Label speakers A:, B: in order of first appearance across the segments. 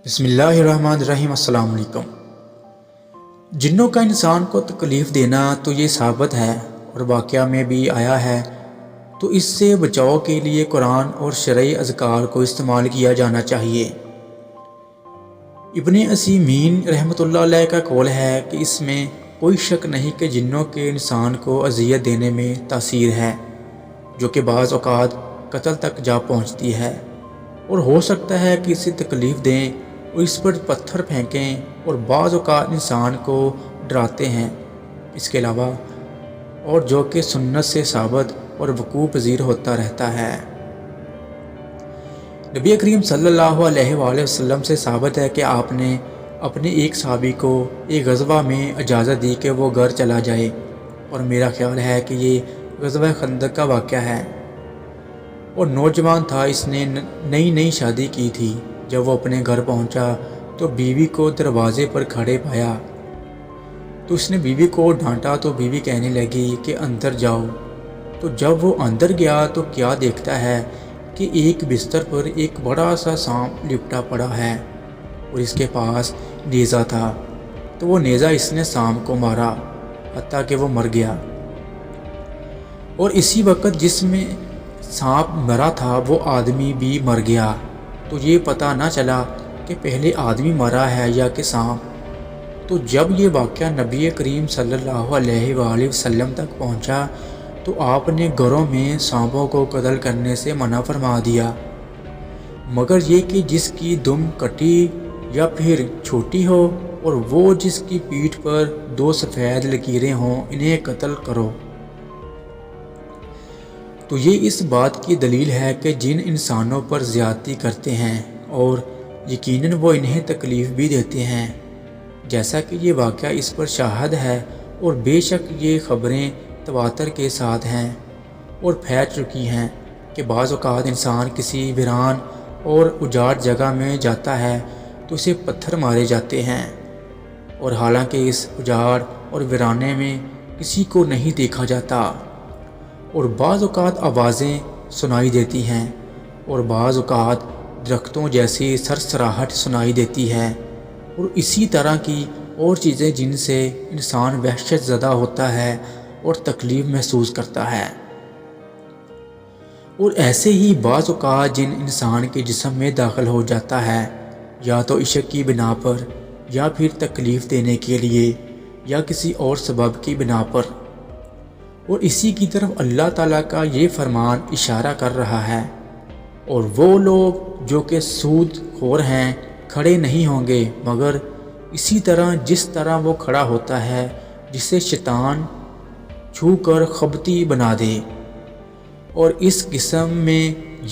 A: بسم اللہ الرحمن الرحیم۔ السلام علیکم۔ جنوں کا انسان کو تکلیف دینا تو یہ ثابت ہے اور واقعہ میں بھی آیا ہے، تو اس سے بچاؤ کے لیے قرآن اور شرعی اذکار کو استعمال کیا جانا چاہیے۔ ابن عثیمین رحمۃ اللہ علیہ کا قول ہے کہ اس میں کوئی شک نہیں کہ جنوں کے انسان کو اذیت دینے میں تاثیر ہے، جو کہ بعض اوقات قتل تک جا پہنچتی ہے، اور ہو سکتا ہے کہ اسے تکلیف دیں اور اس پر پتھر پھینکیں، اور بعض اوقات انسان کو ڈراتے ہیں اس کے علاوہ، اور جو کہ سنت سے ثابت اور وقوع پذیر ہوتا رہتا ہے۔ نبی کریم صلی اللہ علیہ وآلہ وسلم سے ثابت ہے کہ آپ نے اپنے ایک صحابی کو ایک غزوہ میں اجازت دی کہ وہ گھر چلا جائے، اور میرا خیال ہے کہ یہ غزوہ خندق کا واقعہ ہے، اور نوجوان تھا، اس نے نئی شادی کی تھی۔ جب وہ اپنے گھر پہنچا تو بیوی کو دروازے پر کھڑے پایا، تو اس نے بیوی کو ڈانٹا تو بیوی کہنے لگی کہ اندر جاؤ۔ تو جب وہ اندر گیا تو کیا دیکھتا ہے کہ ایک بستر پر ایک بڑا سا سانپ لپٹا پڑا ہے، اور اس کے پاس نیزہ تھا۔ تو وہ نیزہ اس نے سانپ کو مارا حتیٰ کہ وہ مر گیا، اور اسی وقت جس میں سانپ مرا تھا وہ آدمی بھی مر گیا۔ تو یہ پتہ نہ چلا کہ پہلے آدمی مرا ہے یا کہ سانپ۔ تو جب یہ واقعہ نبی کریم صلی اللہ علیہ وآلہ وسلم تک پہنچا تو آپ نے گھروں میں سانپوں کو قتل کرنے سے منع فرما دیا، مگر یہ کہ جس کی دم کٹی یا پھر چھوٹی ہو، اور وہ جس کی پیٹھ پر 2 سفید لکیریں ہوں، انہیں قتل کرو۔ تو یہ اس بات کی دلیل ہے کہ جن انسانوں پر زیادتی کرتے ہیں اور یقیناً وہ انہیں تکلیف بھی دیتے ہیں، جیسا کہ یہ واقعہ اس پر شاہد ہے، اور بے شک یہ خبریں تواتر کے ساتھ ہیں اور پھیل چکی ہیں کہ بعض اوقات انسان کسی ویران اور اجاڑ جگہ میں جاتا ہے تو اسے پتھر مارے جاتے ہیں، اور حالانکہ اس اجاڑ اور ویرانے میں کسی کو نہیں دیکھا جاتا، اور بعض اوقات آوازیں سنائی دیتی ہیں، اور بعض اوقات درختوں جیسی سرسراہٹ سنائی دیتی ہے، اور اسی طرح کی اور چیزیں جن سے انسان وحشت زدہ ہوتا ہے اور تکلیف محسوس کرتا ہے۔ اور ایسے ہی بعض اوقات جن انسان کے جسم میں داخل ہو جاتا ہے، یا تو عشق کی بنا پر، یا پھر تکلیف دینے کے لیے، یا کسی اور سبب کی بنا پر، اور اسی کی طرف اللہ تعالیٰ کا یہ فرمان اشارہ کر رہا ہے، اور وہ لوگ جو کہ سود خور ہیں کھڑے نہیں ہوں گے مگر اسی طرح جس طرح وہ کھڑا ہوتا ہے جسے شیطان چھو کر خبتی بنا دے۔ اور اس قسم میں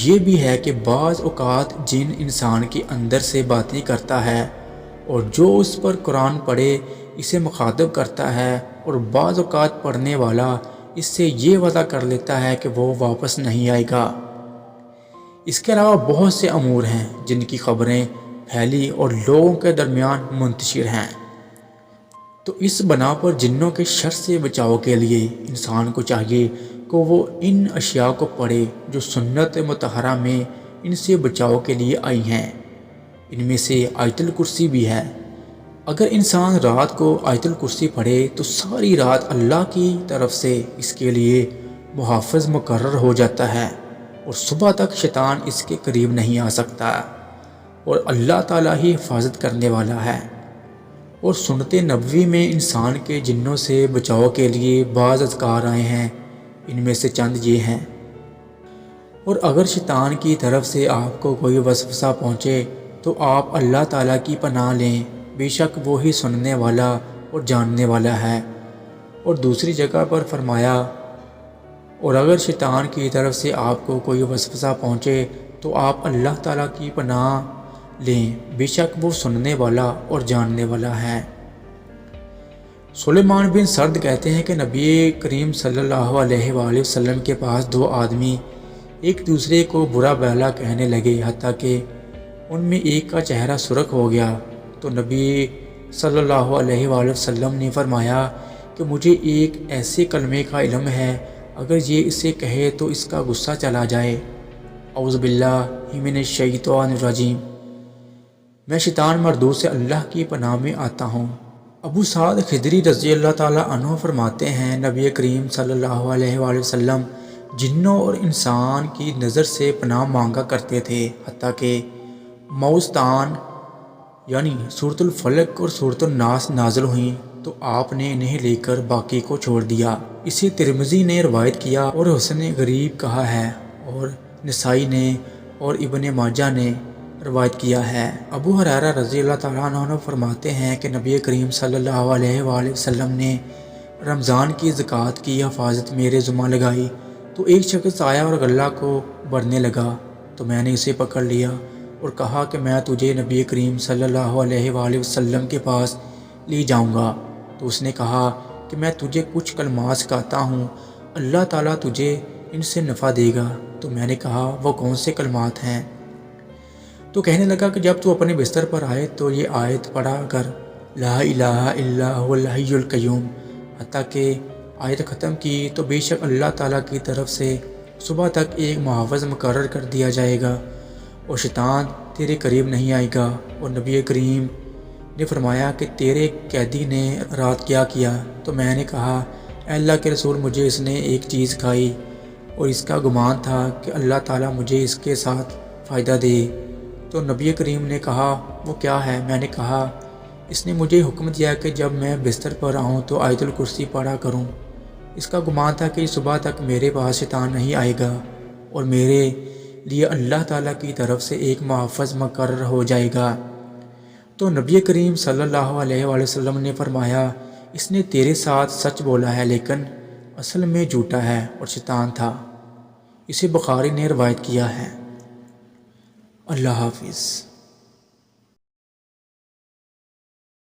A: یہ بھی ہے کہ بعض اوقات جن انسان کے اندر سے باتیں کرتا ہے، اور جو اس پر قرآن پڑھے اسے مخاطب کرتا ہے، اور بعض اوقات پڑھنے والا اس سے یہ وعدہ کر لیتا ہے کہ وہ واپس نہیں آئے گا۔ اس کے علاوہ بہت سے امور ہیں جن کی خبریں پھیلی اور لوگوں کے درمیان منتشر ہیں۔ تو اس بنا پر جنوں کے شر سے بچاؤ کے لیے انسان کو چاہیے کہ وہ ان اشیاء کو پڑھے جو سنت مطہرہ میں ان سے بچاؤ کے لیے آئی ہیں۔ ان میں سے آیت الکرسی بھی ہے۔ اگر انسان رات کو آیت الکرسی پڑھے تو ساری رات اللہ کی طرف سے اس کے لیے محافظ مقرر ہو جاتا ہے، اور صبح تک شیطان اس کے قریب نہیں آ سکتا، اور اللہ تعالیٰ ہی حفاظت کرنے والا ہے۔ اور سنت نبوی میں انسان کے جنوں سے بچاؤ کے لیے بعض اذکار آئے ہیں، ان میں سے چند یہ ہیں۔ اور اگر شیطان کی طرف سے آپ کو کوئی وسوسہ پہنچے تو آپ اللہ تعالیٰ کی پناہ لیں، بے شک وہی سننے والا اور جاننے والا ہے۔ اور دوسری جگہ پر فرمایا، اور اگر شیطان کی طرف سے آپ کو کوئی وسوسہ پہنچے تو آپ اللہ تعالیٰ کی پناہ لیں، بے شک وہ سننے والا اور جاننے والا ہے۔ سلیمان بن سرد کہتے ہیں کہ نبی کریم صلی اللہ علیہ وآلہ وسلم کے پاس 2 آدمی ایک دوسرے کو برا بھلا کہنے لگے، حتیٰ کہ ان میں ایک کا چہرہ سرخ ہو گیا۔ تو نبی صلی اللہ علیہ وآلہ وسلم نے فرمایا کہ مجھے ایک ایسے کلمے کا علم ہے، اگر یہ اسے کہے تو اس کا غصہ چلا جائے۔ اعوذ باللہ من الشیطان الرجیم۔ میں شیطان مردود سے اللہ کی پناہ میں آتا ہوں۔ ابو سعد خدری رضی اللہ تعالیٰ عنہ فرماتے ہیں، نبی کریم صلی اللہ علیہ وآلہ وسلم جنوں اور انسان کی نظر سے پناہ مانگا کرتے تھے، حتیٰ کہ موزتان یعنی سورۃ الفلق اور سورۃ الناس نازل ہوئیں تو آپ نے انہیں لے کر باقی کو چھوڑ دیا۔ اسے ترمذی نے روایت کیا اور حسن غریب کہا ہے، اور نسائی نے اور ابن ماجہ نے روایت کیا ہے۔ ابو ہریرہ رضی اللہ تعالیٰ عنہ فرماتے ہیں کہ نبی کریم صلی اللہ علیہ وآلہ وسلم نے رمضان کی زکوٰۃ کی حفاظت میرے ذمہ لگائی تو ایک شخص آیا اور غلہ کو بھرنے لگا تو میں نے اسے پکڑ لیا اور کہا کہ میں تجھے نبی کریم صلی اللہ علیہ وآلہ وسلم کے پاس لے جاؤں گا۔ تو اس نے کہا کہ میں تجھے کچھ کلمات سکھاتا ہوں، اللہ تعالیٰ تجھے ان سے نفع دے گا۔ تو میں نے کہا وہ کون سے کلمات ہیں؟ تو کہنے لگا کہ جب تو اپنے بستر پر آئے تو یہ آیت پڑھا کر، لا الہ الا هو الحی القیوم، حتیٰ کہ آیت ختم کی تو بے شک اللہ تعالیٰ کی طرف سے صبح تک ایک محافظ مقرر کر دیا جائے گا اور شیطان تیرے قریب نہیں آئے گا۔ اور نبی کریم نے فرمایا کہ تیرے قیدی نے رات کیا کیا؟ تو میں نے کہا، اے اللہ کے رسول، مجھے اس نے ایک چیز کھائی اور اس کا گمان تھا کہ اللہ تعالیٰ مجھے اس کے ساتھ فائدہ دے۔ تو نبی کریم نے کہا، وہ کیا ہے؟ میں نے کہا، اس نے مجھے حکم دیا کہ جب میں بستر پر آؤں تو آیت الکرسی پڑھا کروں۔ اس کا گمان تھا کہ صبح تک میرے پاس شیطان نہیں آئے گا اور میرے لیے اللہ تعالیٰ کی طرف سے ایک محافظ مقرر ہو جائے گا۔ تو نبی کریم صلی اللہ علیہ وآلہ وسلم نے فرمایا، اس نے تیرے ساتھ سچ بولا ہے لیکن اصل میں جھوٹا ہے اور شیطان تھا۔ اسے بخاری نے روایت کیا ہے۔ اللہ حافظ۔